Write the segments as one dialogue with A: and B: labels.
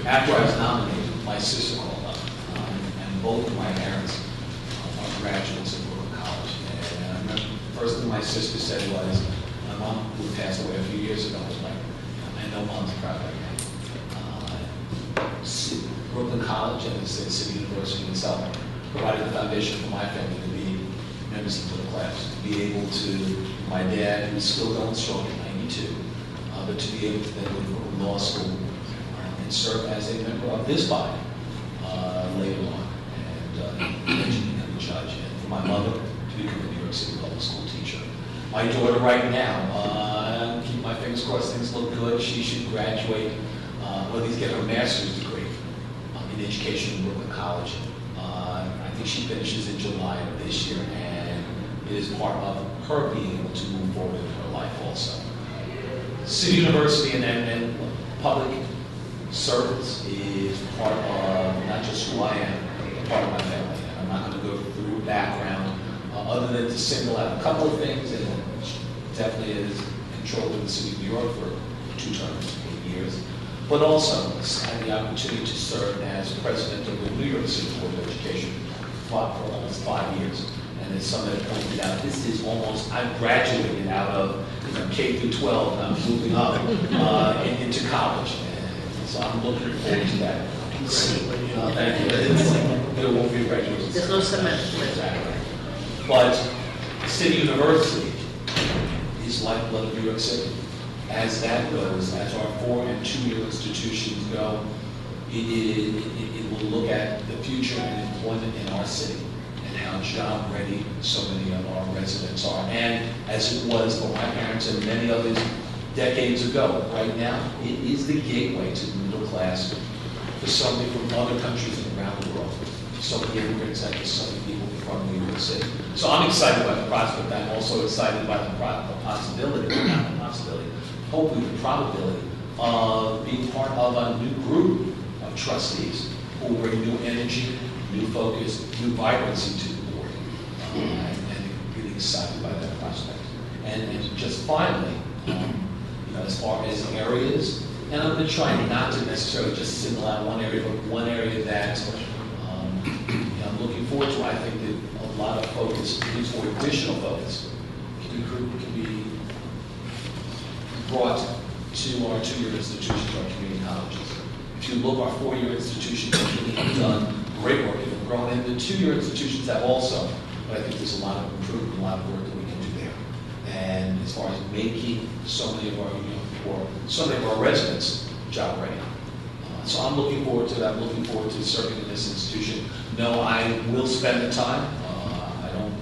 A: after I was nominated, my sister called up, and both of my parents are graduates of Brooklyn College. And I remember the first thing my sister said was, my mom, who passed away a few years ago, was like, I know Mom's proud right now. Brooklyn College and the City University itself provided the foundation for my family to be members of the class, to be able to, my dad, who's still going strong at 92, but to be able to then go to law school and serve as a member of this body later on, and eventually become a judge, and for my mother to become a New York City public school teacher. My daughter right now, keep my fingers crossed, things look good. She should graduate, or at least get her master's degree in education in Brooklyn College. I think she finishes in July of this year, and it is part of her being able to move forward in her life also. City University and public service is part of not just who I am, but part of my family. And I'm not going to go through background other than to single out a couple of things, and definitely is controlled in the City of New York for 2 terms, 8 years. But also, I had the opportunity to serve as president of the New York City Board of Education for almost 5 years. And as somebody pointed out, this is almost, I graduated out of K through 12, and I'm moving up into college. And so I'm looking forward to that. Thank you. There won't be a graduation.
B: There's no semester.
A: Exactly. But City University is lifeblood of New York City. As that goes, as our 4- and 2-year institutions go, it will look at the future and employment in our city and how job ready so many of our residents are. And as it was for my parents and many others decades ago, right now, it is the gateway to the middle class for so many from other countries and around the world. So many immigrants and so many people from New York City. So I'm excited by the prospect. I'm also excited by the possibility, not the possibility, hopefully the probability of being part of a new group of trustees who will bring new energy, new focus, new vibrancy to the board. And really excited by that prospect. And just finally, as far as areas, and I'm going to try not to necessarily just single out one area, but one area that I'm looking forward to. I think that a lot of focus, at least for additional focus, can be brought to our 2-year institutions, our community colleges. If you look, our 4-year institutions have done great work. They've grown, and the 2-year institutions have also. But I think there's a lot of improvement, a lot of work that we can do there. And as far as making so many of our residents job ready. So I'm looking forward to that. I'm looking forward to serving in this institution. No, I will spend the time. I don't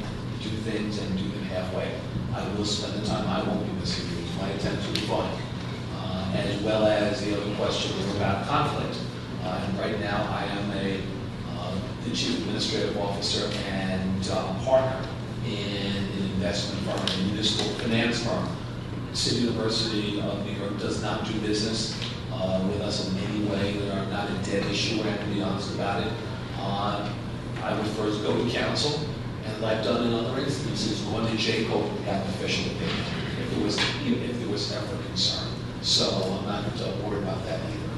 A: do things and do them halfway. I will spend the time. I won't be missing you. My attempts will be fun. As well as the other question was about conflict. And right now I am the Chief Administrative Officer and partner in an investment firm, a municipal finance firm. City University of New York does not do business with us in any way. We are not a dead issue, I have to be honest about it. I would first go to council, and I've done in other instances, going to JCO to have an official opinion, if there was ever concern. So I'm not worried about that either.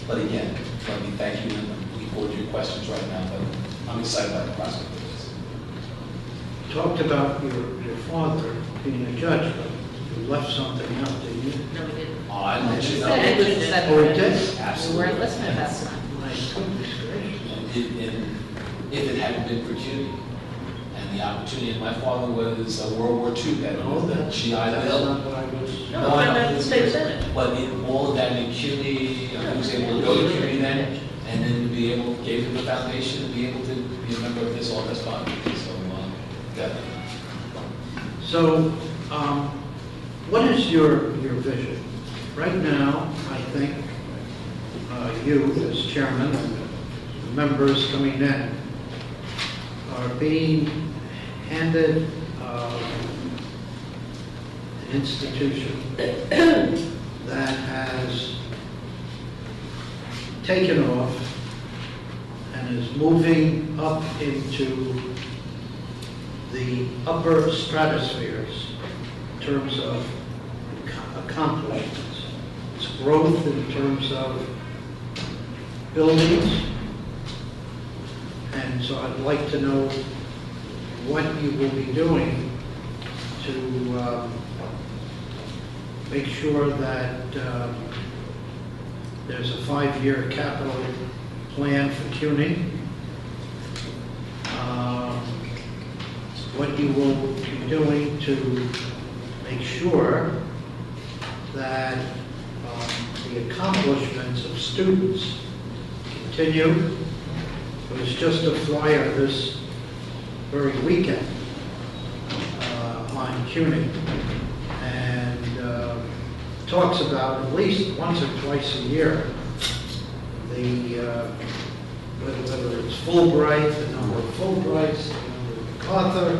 A: But again, let me thank you, and I'm looking forward to your questions right now, but I'm excited about the prospect of this.
C: You talked about your father being a judge, but you left something out, didn't you?
B: No, we didn't.
A: Oh, I let you know.
B: It was the
C: Oh, it did?
A: Absolutely.
B: We weren't listening that time.
C: My goodness gracious.
A: If it hadn't been for CUNY and the opportunity, and my father was a World War II vet,
C: Oh,
A: the
C: that's
A: GI
C: not
A: Bill.
C: what I was.
B: No, I'm not the state senate.
A: But in all of that in CUNY, I was able to go to CUNY then, and then to be able, gave him the foundation to be able to be a member of this august body. So, definitely.
C: So, what is your vision? Right now, I think you, as chairman, and the members coming in, are being handed an institution that has taken off and is moving up into the upper stratospheres in terms of accomplishments. Its growth in terms of buildings. And so I'd like to know what you will be doing to make sure that there's a 5-year capital plan for CUNY. What you will be doing to make sure that the accomplishments of students continue. It was just a flyer this very weekend on CUNY, and talks about at least once or twice a year the whether it's Fulbright, the number of Fulbrights, the number of MacArthur,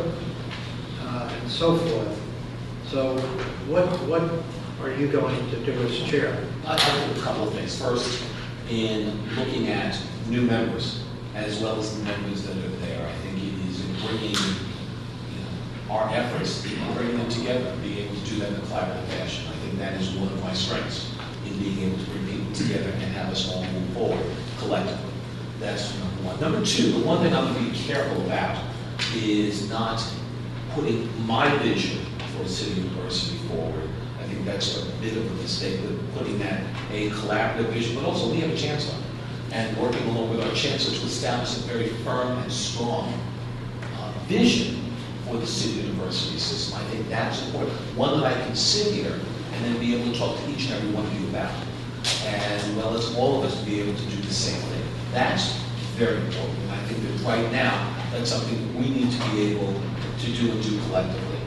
C: and so forth. So what are you going to do as chair?
A: I think a couple of things. First, in looking at new members, as well as the members that are there, I think it is in bringing our efforts, bringing them together, being able to do that in a collaborative fashion. I think that is one of my strengths, in being able to bring people together and have us all move forward collectively. That's number one. Number two, the one thing I'm going to be careful about is not putting my vision for a city university forward. I think that's a bit of a mistake, with putting that a collaborative vision, but also we have a chancellor, and working along with our chancellor to establish a very firm and strong vision for the city university system. I think that's important. One that I can sit here and then be able to talk to each and every one of you about. And well, as all of us be able to do the same thing. That's very important. And I think that right now, that's something we need to be able to do and do collectively.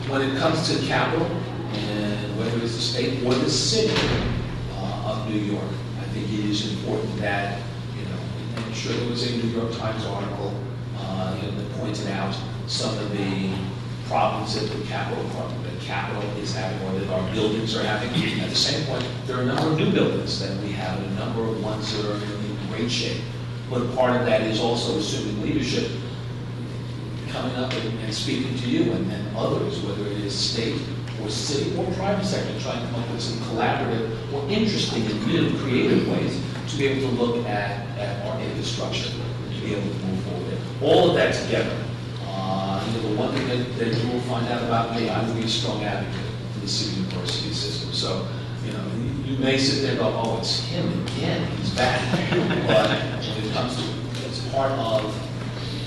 A: When it comes to capital, and whether it's the state or the city of New York, I think it is important that, I'm sure there was a New York Times article that pointed out some of the problems that the capital is having, or that our buildings are having. At the same point, there are a number of new buildings that we have, and a number of ones that are in great shape. But part of that is also assuming leadership, coming up and speaking to you and others, whether it is state or city or private sector, trying to come up with some collaborative or interesting and really creative ways to be able to look at our infrastructure, to be able to move forward. All of that together. The one thing that you will find out about me, I will be a strong advocate for the city university system. So, you may sit there and go, oh, it's him again, he's back. But when it comes to, it's part of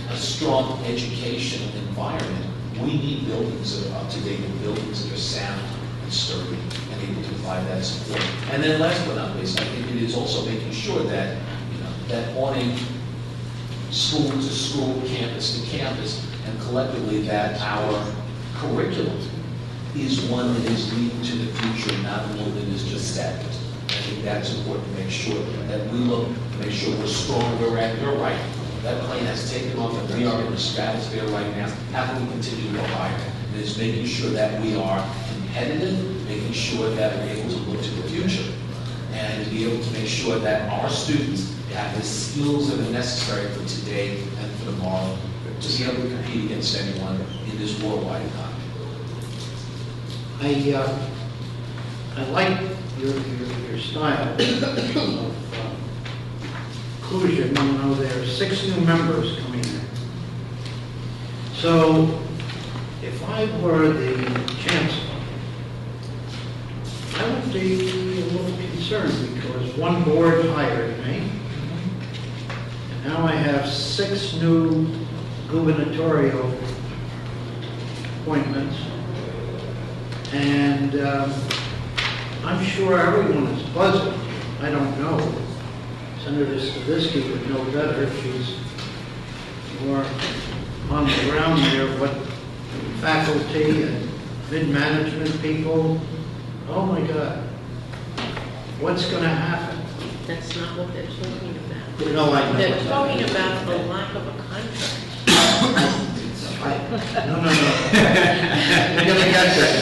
A: a strong educational environment, we need buildings that are up to date, and buildings that are sound and sturdy and able to provide that support. And then last but not least, I think it is also making sure that, that on a school to school, campus to campus, and collectively that our curriculum is one that is leading to the future, not one that is just stagnant. I think that's important to make sure that we look, to make sure we're strong where we're at. You're right. That plane has taken off and we are in the stratosphere right now. How can we continue to go higher? And it's making sure that we are competitive, making sure that we're able to look to the future, and to be able to make sure that our students have the skills that are necessary for today and for tomorrow to be able to compete against anyone in this worldwide economy.
C: I like your style of inclusion. There are 6 new members coming in. So if I were the chancellor, I would be a little concerned, because one board hired me, and now I have 6 new gubernatorial appointments, and I'm sure everyone is buzzing. I don't know. Senator Stavisky would know better. She's more on the ground there, but faculty and mid-management people, oh my God, what's going to happen?
B: That's not what they're talking about.
C: No, I know.
B: They're talking about the lack of a contract.
C: No. You're going to get that.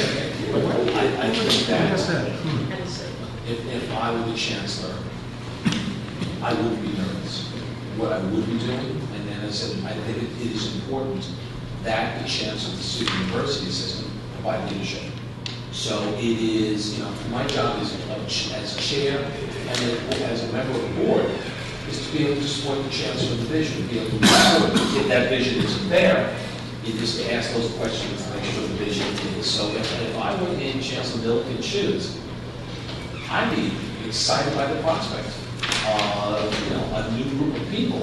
A: I think that
B: How to say it?
A: if I were the chancellor, I wouldn't be nervous. What I would be doing, and then I said, I think it is important that the chancellor of the city university system provide leadership. So it is, my job is as chair and as a member of the board is to be able to support the chancellor's vision, to be able to move forward. If that vision isn't there, you just ask those questions to make sure the vision is. So if I were in Chancellor Milliken's shoes, I'd be excited by the prospect of, a new group of people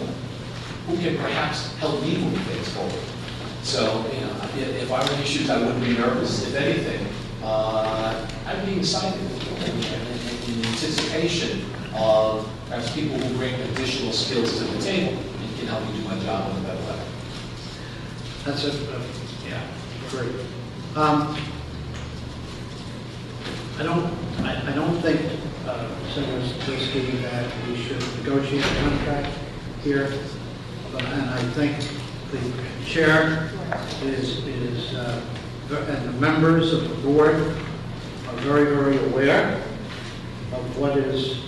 A: who can perhaps help me move things forward. So, if I were in his shoes, I wouldn't be nervous. If anything, I'd be excited in anticipation of perhaps people who bring additional skills to the table and can help me do my job in a better way.
C: That's it.
A: Yeah.
C: Great. I don't think, Senator Stavisky, that we should negotiate a contract here, and I think the chair and the members of the board are very, very aware of what is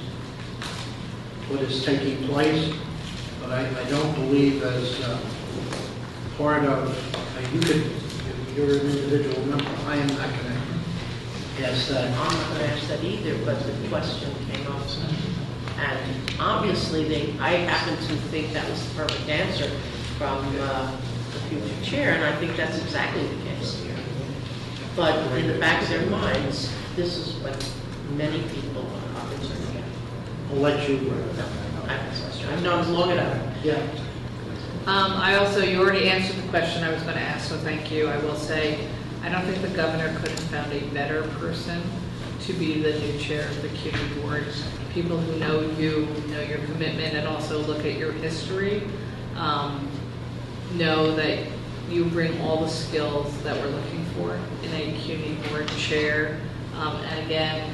C: taking place, but I don't believe as part of, you're an individual member, I am not going to ask that.
B: I'm not going to ask that either, but the question came up. And obviously, I happen to think that was the perfect answer from the future chair, and I think that's exactly the case here. But in the back of their minds, this is what many people are concerned about.
C: I'll let you.
B: I've known long enough.
C: Yeah.
D: You already answered the question I was going to ask, so thank you. I will say, I don't think the governor could have found a better person to be the new chair of the CUNY board. People who know you, know your commitment, and also look at your history, know that you bring all the skills that we're looking for in a CUNY board chair. And again,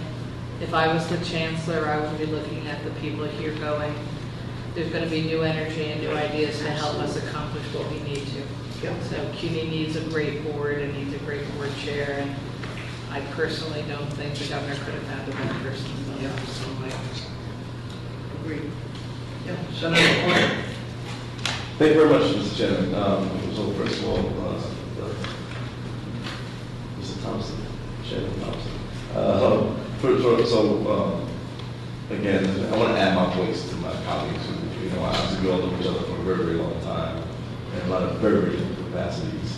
D: if I was the chancellor, I would be looking at the people here going, there's going to be new energy and new ideas to help us accomplish what we need to.
C: Yep.
D: So CUNY needs a great board and needs a great board chair, and I personally don't think the governor could have found a better person.
C: Yeah.
D: So
B: Agreed.
C: Yeah. Senator Porter.
E: Thank you very much, Mr. Chairman. So first of all, Mr. Thompson, Chairman Thompson. Again, I want to add my voice to my colleagues who, obviously we all know each other for a very, very long time, and a lot of very, very different capacities.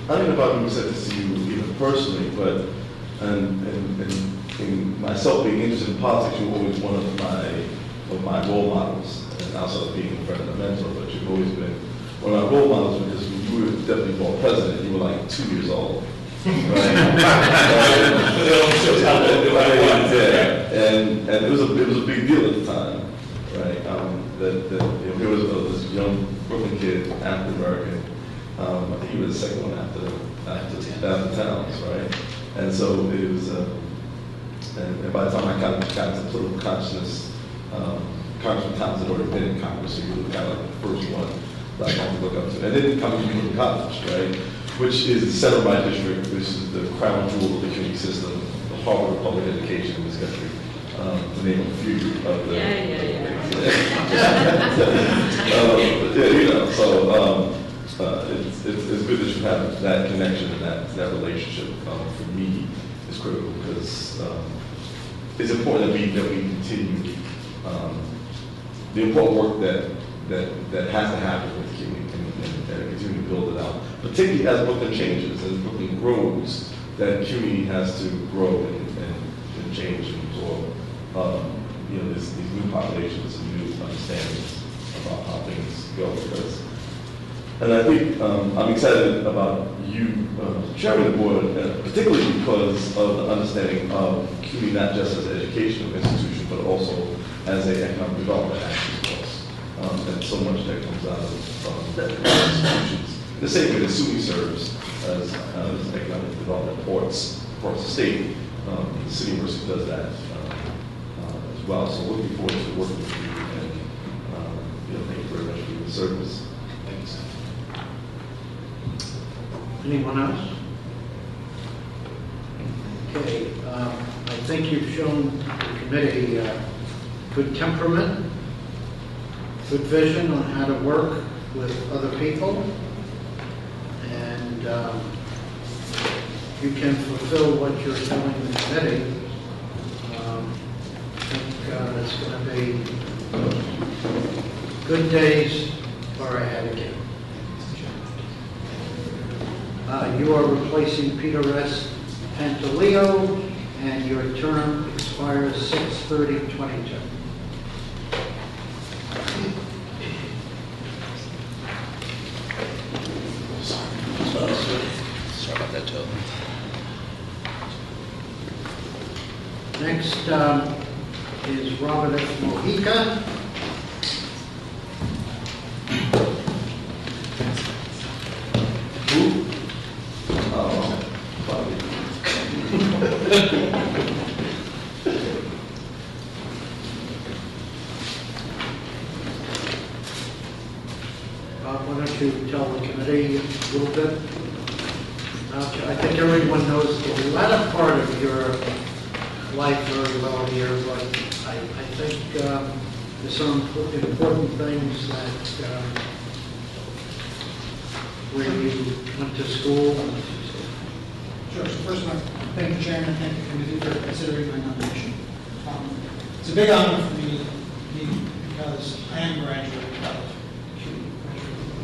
E: I don't know if I've ever said this to you even personally, but in myself being interested in politics, you were always one of my role models, and also being a friend and a mentor, but you've always been one of my role models because when you were deputy board president, you were like 2 years old. Right? And it was a big deal at the time, right? There was this young Brooklyn kid, African American. I think he was the second one after Towns, right? And so it was, and by the time I got into political consciousness, Congressman Towns had already been in Congress, so you were kind of like the first one that I had to look up to. And then coming to college, right? Which is the center of my district, which is the crown jewel of the CUNY system, the Harvard of public education in this country, to name a few of the. It's good that you have that connection and that relationship. For me, is critical because it's important that we continue the important work that has to happen with CUNY and continue to build it out. Particularly as Brooklyn changes, as Brooklyn grows, that CUNY has to grow and change and absorb these new populations and new understandings about how things go. And I think I'm excited about you chairing the board, particularly because of the understanding of CUNY not just as an educational institution, but also as an economic development action force. And so much that comes out of the institutions. The same way that SUNY serves as economic development ports of state, the City University does that as well. So looking forward to working with you, and thank you very much for your service.
A: Thank you, Senator.
C: Anyone else? Okay, I think you've shown the committee good temperament, good vision on how to work with other people, and you can fulfill what you're telling the committee. I think it's going to be good days for ahead again. You are replacing Peter S. Pantaleo, and your term expires 6/30/22.
F: Sorry about that, Joe.
C: Next is Robert F. Mojica. Why don't you tell the committee a little bit? I think everyone knows the latter part of your life very well here, but I think there's some important things that where you went to school.
G: Sure. So first, I want to thank the chairman, thank the committee for considering my nomination. It's a big honor for me because I am a graduate of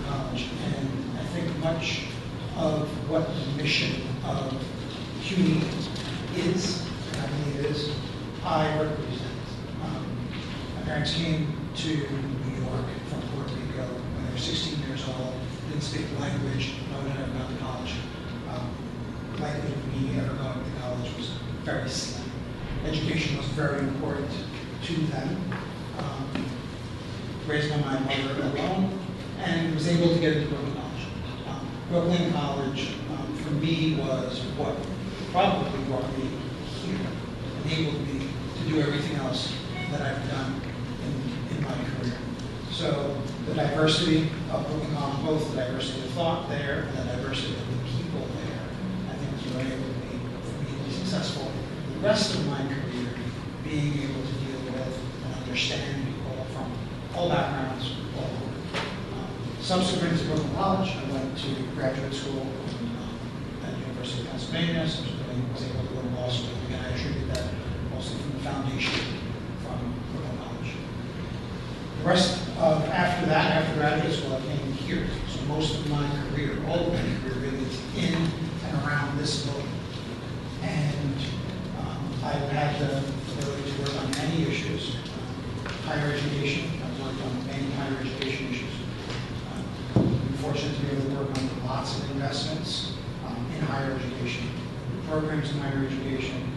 G: college, and I think much of what the mission of CUNY is, and I believe is, I represent. My parents came to New York from Puerto Rico when they were 16 years old, didn't speak the language, no one had ever gone to college. Likelihood of me ever going to college was very slim. Education was very important to them. Raised by my mother alone, and was able to get into Brooklyn College. Brooklyn College, for me, was what probably brought me here, enabled me to do everything else that I've done in my career. So the diversity of Brooklyn College, both the diversity of thought there and the diversity of the people there, I think was what enabled me to be successful. The rest of my career, being able to deal with and understand people from all backgrounds, all over. Subsequent to Brooklyn College, I went to graduate school at the University of Pennsylvania, subsequently was able to go to law school. Again, I attribute that mostly from the foundation from Brooklyn College. The rest of, after that, after graduate school, I came here. So most of my career, all of my career really is in and around this building. And I've had the ability to work on many issues. Higher education, I've worked on many higher education issues. I'm fortunate to be able to work on lots of investments in higher education, programs in higher education,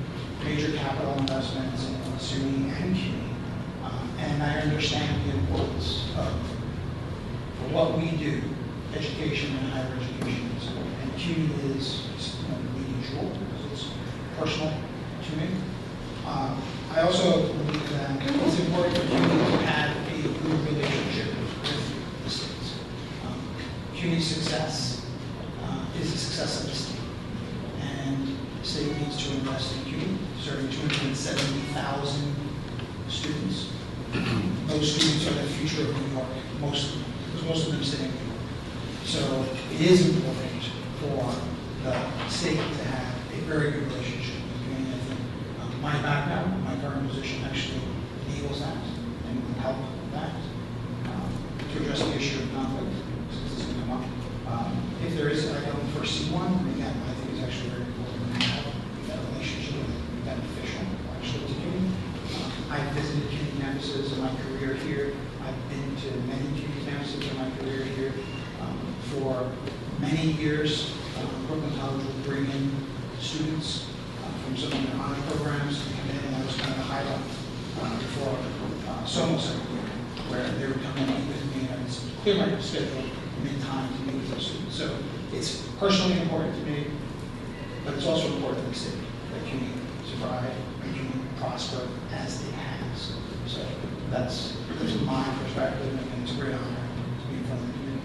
G: major capital investments in SUNY and CUNY. And I understand the importance of for what we do, education and higher education is. And CUNY is the leading jewel because it's personal to me. I also believe that it's important for CUNY to have a good relationship with the states. CUNY's success is the success of the state. And the state needs to invest in CUNY, serving 270,000 students. Those students are the future of New York, most of them, because most of them stay in New York. So it is important for the state to have a very good relationship with CUNY. I think my background, my current position actually enables that and will help that to address the issue of conflict, since it's going to come up. If there is, I don't foresee one, and again, I think it's actually very important to have that relationship with beneficial, actually, to CUNY. I've visited CUNY campuses in my career here. I've been to many CUNY campuses in my career here. For many years, Brooklyn College would bring in students from some of their honor programs, and that was kind of the highlight for SOMOS every year, where they would come in and meet with me, and I would clear my schedule and make time to meet with those students. So it's personally important to me, but it's also important to the state that CUNY survive and CUNY prosper as it has. So that's my perspective, and it's a great honor to be in front of the community.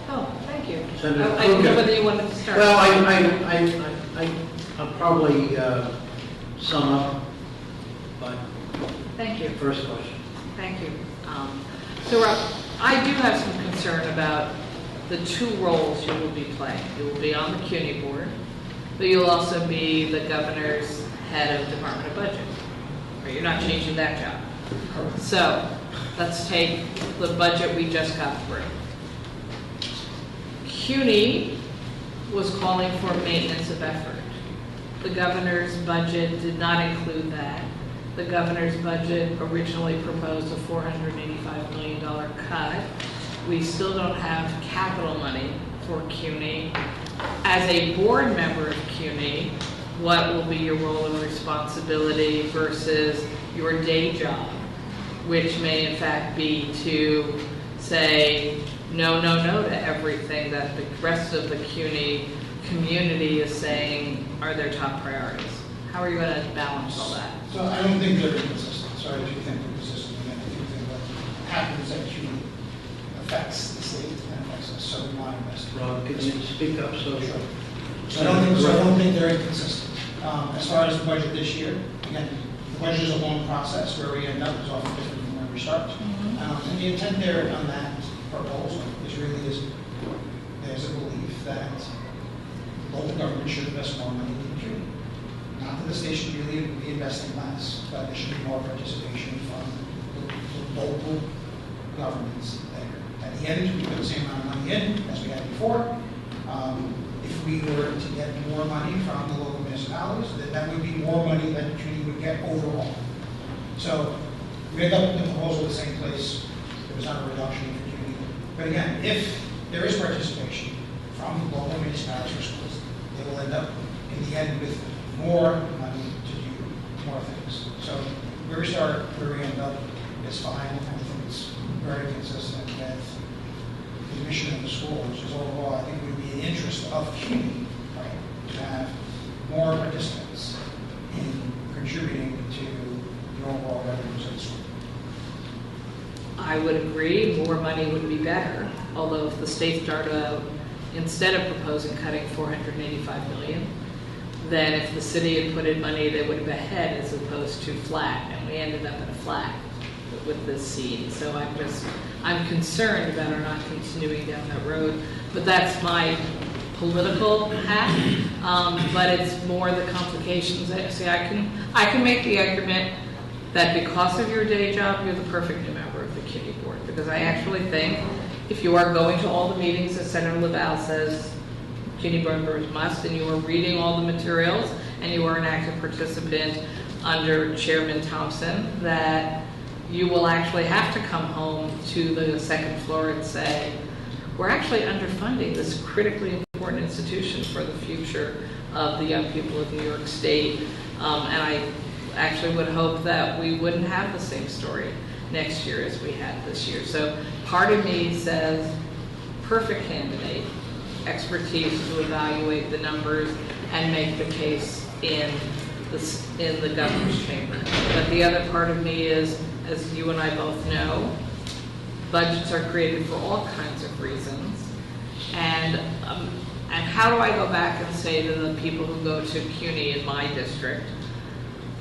D: Oh, thank you.
C: Senator
D: I didn't know
C: Kruger.
D: whether you wanted to start.
C: Well, I'll probably sum up, but
D: Thank you.
C: first question.
D: Thank you. So Rob, I do have some concern about the two roles you will be playing. You will be on the CUNY board, but you'll also be the governor's head of Department of Budget. Or you're not changing that job. So let's take the budget we just got through. CUNY was calling for maintenance of effort. The governor's budget did not include that. The governor's budget originally proposed a $485 million cut. We still don't have capital money for CUNY. As a board member of CUNY, what will be your role and responsibility versus your day job, which may in fact be to say no, no, no to everything that the rest of the CUNY community is saying are their top priorities? How are you going to balance all that?
G: So I don't think they're inconsistent. So I do think they're consistent. And I think that what happens at CUNY affects the state and affects us. So we want to invest.
C: Rob, can you speak up so?
G: Sure. So I don't think they're inconsistent. As far as the budget this year, again, the budget is a long process. Where we end up is often different from where we start. And the intent there on that proposal is really there's a belief that local government should invest more money in the community. Not that the state should really be investing less, but there should be more participation from the local governments there. At the end, we put the same amount of money in as we had before. If we were to get more money from the local municipalities, that would be more money that the community would get overall. So we end up with the proposal in the same place. There was not a reduction for community. But again, if there is participation from local municipalities or schools, they will end up in the end with more money to do more things. So where we start, where we end up is fine. I think it's very consistent with the mission of the school, which is overall, I think it would be in the interest of CUNY, right, to have more participants in contributing to the overall revenues of the school.
D: I would agree, more money would be better. Although if the state started out, instead of proposing cutting $485 million, then if the city had put in money, they would have ahead as opposed to flat, and we ended up at a flat with this seed. So I'm concerned about our not continuing down that road. But that's my political hat. But it's more the complications. See, I can make the argument that because of your day job, you're the perfect new member of the CUNY board. Because I actually think if you are going to all the meetings that Senator LaValle says CUNY board members must, and you are reading all the materials, and you are an active participant under Chairman Thompson, that you will actually have to come home to the second floor and say, we're actually underfunding this critically important institution for the future of the young people of New York State. And I actually would hope that we wouldn't have the same story next year as we had this year. So part of me says, perfect candidate, expertise to evaluate the numbers and make the case in the governor's chamber. But the other part of me is, as you and I both know, budgets are created for all kinds of reasons. And how do I go back and say to the people who go to CUNY in my district,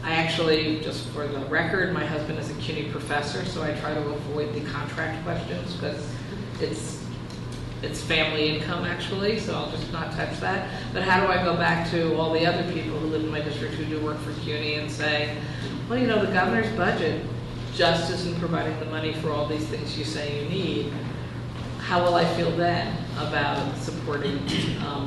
D: I actually, just for the record, my husband is a CUNY professor, so I try to avoid the contract questions because it's family income actually, so I'll just not touch that. But how do I go back to all the other people who live in my district who do work for CUNY and say, well, you know, the governor's budget just isn't providing the money for all these things you say you need. How will I feel then about supporting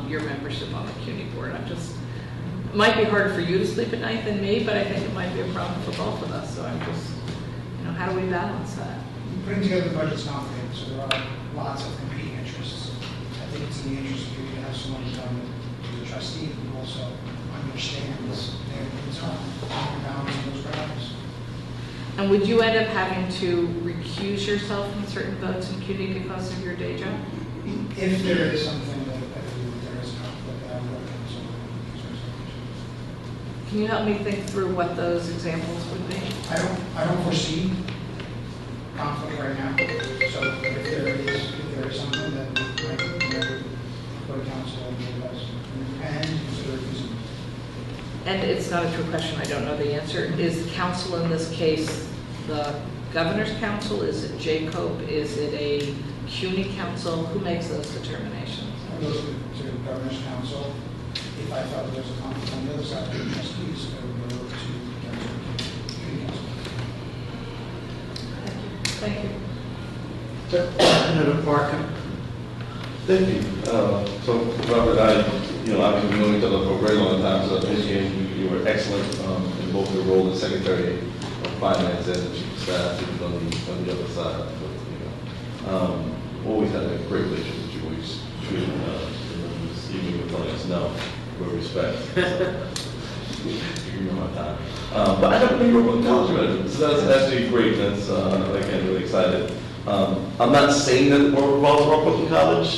D: your membership on the CUNY board? It might be harder for you to sleep at night than me, but I think it might be a problem for both of us. So I'm just, how do we balance that?
G: Putting together the budget's complicated, so there are lots of competing interests. I think it's in the interest of you to have someone who's a trustee who also understands their concern and balancing those priorities.
D: And would you end up having to recuse yourself from certain votes in CUNY because of your day job?
G: If there is something that there is a conflict, I would recommend someone.
D: Can you help me think through what those examples would be?
G: I don't foresee conflict right now. So if there is something that might put council and us and consider using.
D: And it's not a true question, I don't know the answer. Is council in this case the governor's council? Is it JCOPE? Is it a CUNY council, who makes those determinations?
G: It goes to Governor's Council. If I felt there was a conflict on the other side of the trustees, I would go to CUNY Council.
D: Thank you.
C: Senator Parker.
E: Thank you. So, Robert, obviously we've known each other for a very long time, so you were excellent in both your role as Secretary of Finance and the Chief of Staff, even on the other side. But, always had a great relationship with you, always treated even with telling us no, with respect. You know my time. But I never knew you were a college manager, so that's actually great. That's, again, really excited. I'm not saying that the board revolves around Brooklyn College,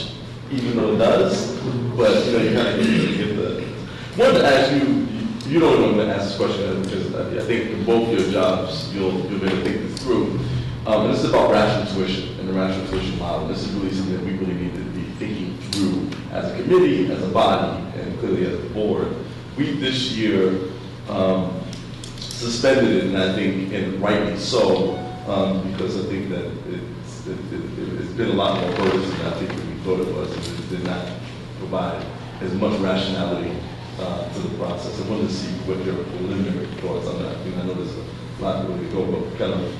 E: even though it does, but you kind of get the. Wanted to ask you, you don't want to ask this question because I think in both your jobs you'll be able to think this through. And this is about rational tuition and the rational tuition model. This is really something that we really need to be thinking through as a committee, as a body, and clearly as a board. We this year suspended it, and I think, and rightly so, because I think that it's been a lot more burdensome than I think we thought it was, and it did not provide as much rationality to the process. I wanted to see what your preliminary thoughts on that. I know there's a lot to really go, but kind of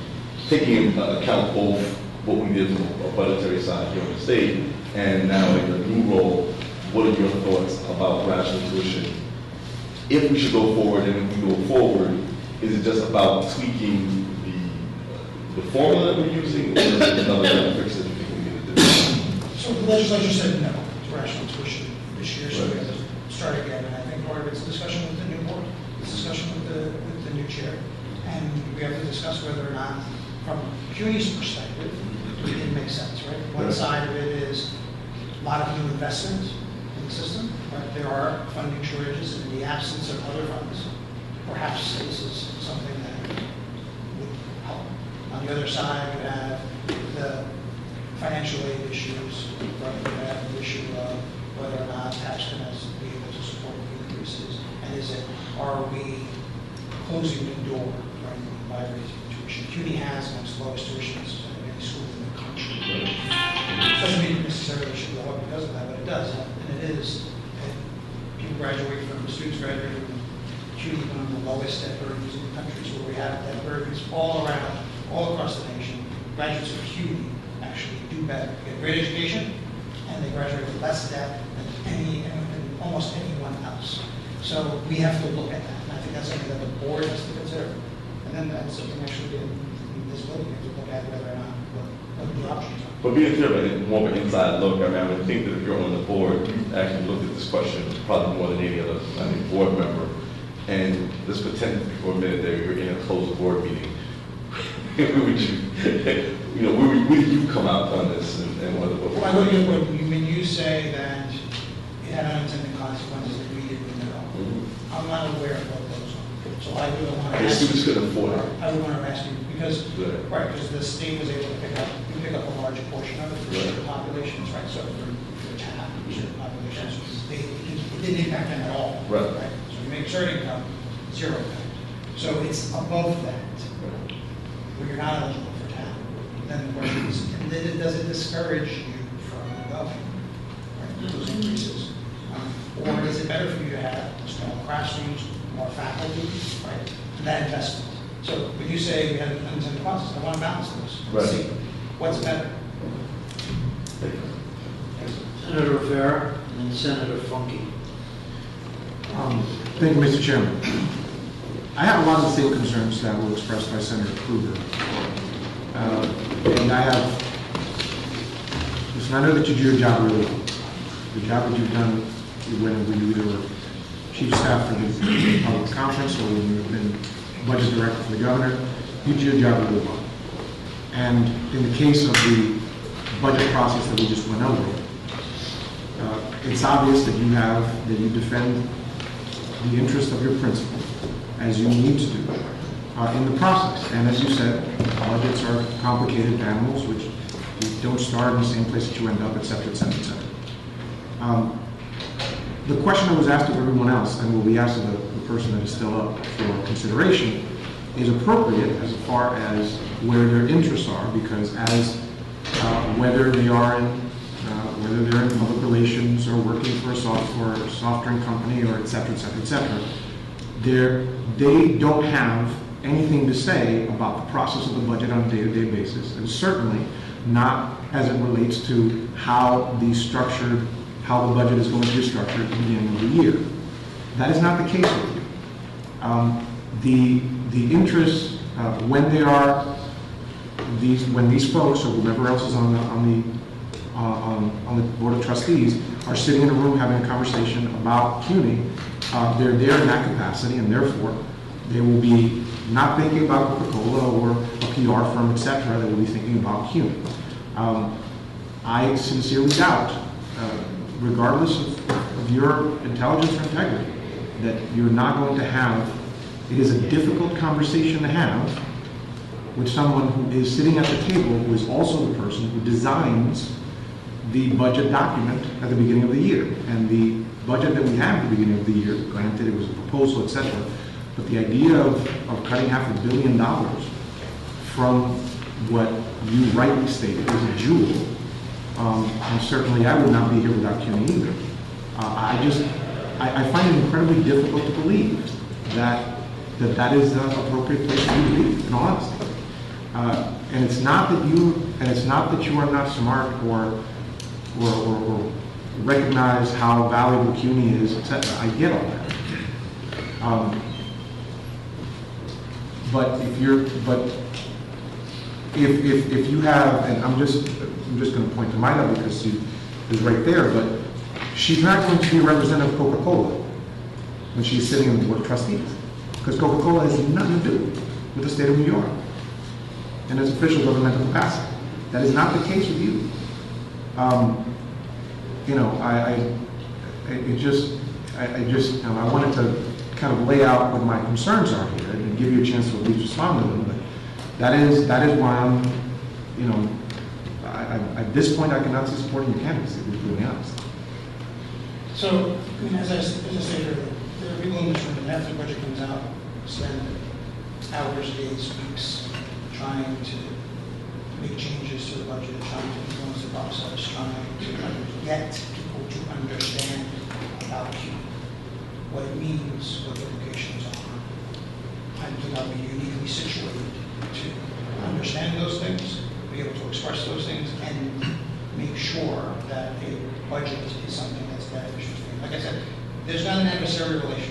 E: taking into account both what we did from a budgetary side here in the state, and now in the new role, what are your thoughts about rational tuition? If we should go forward, and if we go forward, is it just about tweaking the formula that we're using, or is it another kind of fix that you think we need to do?
G: So the legislature said no to rational tuition this year, so we have to start again. And I think part of it's a discussion with the new board, it's a discussion with the new chair, and we have to discuss whether or not, from CUNY's perspective, it didn't make sense, right? One side of it is a lot of new investment in the system, right? There are funding shortages, and in the absence of other funds, perhaps this is something that would help. On the other side, we have the financial aid issues, right? We have the issue of whether or not tax has to be able to support the increases, and are we closing the door, right, by raising tuition? CUNY has amongst the lowest tuitions of any school in the country. Doesn't mean it necessarily should go up because of that, but it does, and it is. People graduate from, students graduate from CUNY, one of the lowest debt burdens in the country, so we have debt burdens all around, all across the nation. Graduates of CUNY actually do better, get great education, and they graduate with less debt than almost anyone else. So we have to look at that, and I think that's something that the board has to consider. And then that's something actually in this building, we have to look at whether or not what the options are.
E: But being clear about it, more of an inside look, I would think that if you're on the board, you actually looked at this question probably more than any other, board member. And let's pretend for a minute that you're in a closed board meeting. Where would you, where did you come out on this and what?
G: Well, I look at when you say that it had unintended consequences that we didn't know.
E: Mm-hmm.
G: I'm not aware of what those are. So I would want to
E: Your
G: ask
E: students
G: you.
E: couldn't afford it.
G: I would want to ask you, because,
E: Right.
G: right, because the state was able to pick up a larger portion of it for
E: Right.
G: certain populations, right? So for TAP, certain populations, it didn't impact them at all.
E: Right.
G: So you make certain income, zero impact. So it's above that, where you're not eligible for TAP. Then the question is, and then does it discourage you from going, right, those increases? Or is it better for you to have smaller classrooms, more faculty, right, and that investment? So when you say we have unintended consequences, I want to balance those.
E: Right.
G: See what's better.
C: Senator Rivera and then Senator Funky.
F: Thank you, Mr. Chairman. I have a lot of the same concerns that were expressed by Senator Kruger. And I have, listen, I know that you do your job really well. The job that you've done when you either were chief of staff for the public conference or when you've been budget director for the governor, you do your job really well. And in the case of the budget process that we just went over, it's obvious that you defend the interest of your principal, as you need to do in the process. And as you said, budgets are complicated animals, which you don't start in the same place that you end up, et cetera, et cetera, et cetera. The question that was asked of everyone else, and will be asked of the person that is still up for consideration, is appropriate as far as where their interests are, because as whether they are in, whether they're in public relations or working for a soft drink company or et cetera, et cetera, et cetera. They don't have anything to say about the process of the budget on a day-to-day basis, and certainly not as it relates to how the budget is going to be structured at the beginning of the year. That is not the case with you. The interests, when these folks or whoever else is on the board of trustees are sitting in a room having a conversation about CUNY, they're there in that capacity, and therefore they will be not thinking about Coca-Cola or a PR firm, etc. They will be thinking about CUNY. I sincerely doubt, regardless of your intelligence or integrity, that you're not going to have. It is a difficult conversation to have with someone who is sitting at the table, who is also the person who designs the budget document at the beginning of the year. And the budget that we have at the beginning of the year, granted it was a proposal, etc., but the idea of cutting $500 million from what you rightly stated is a jewel, and certainly I would not be here without CUNY either. I find it incredibly difficult to believe that is the appropriate place for you to be, in all honesty. And it's not that you are not smart or recognize how valuable CUNY is, etc. I get all that. But if you have, and I'm just going to point to Mila because she is right there, but she's not going to be a representative of Coca-Cola when she's sitting on the board of trustees, because Coca-Cola has nothing to do with the state of New York and its official governmental capacity. That is not the case with you. I wanted to kind of lay out what my concerns are here and give you a chance to at least respond to them. But that is why I'm, at this point I cannot see supporting your candidacy, to be completely honest.
G: So, as I stated earlier, there are people in this room that after the budget comes out, spend hours, days, weeks trying to make changes to the budget, trying to influence the process, trying to get people to understand about CUNY, what it means, what the implications are. I think I'll be uniquely situated to understand those things, be able to express those things, and make sure that a budget is something that's beneficial to me. Like I said, there's not an adversarial relationship.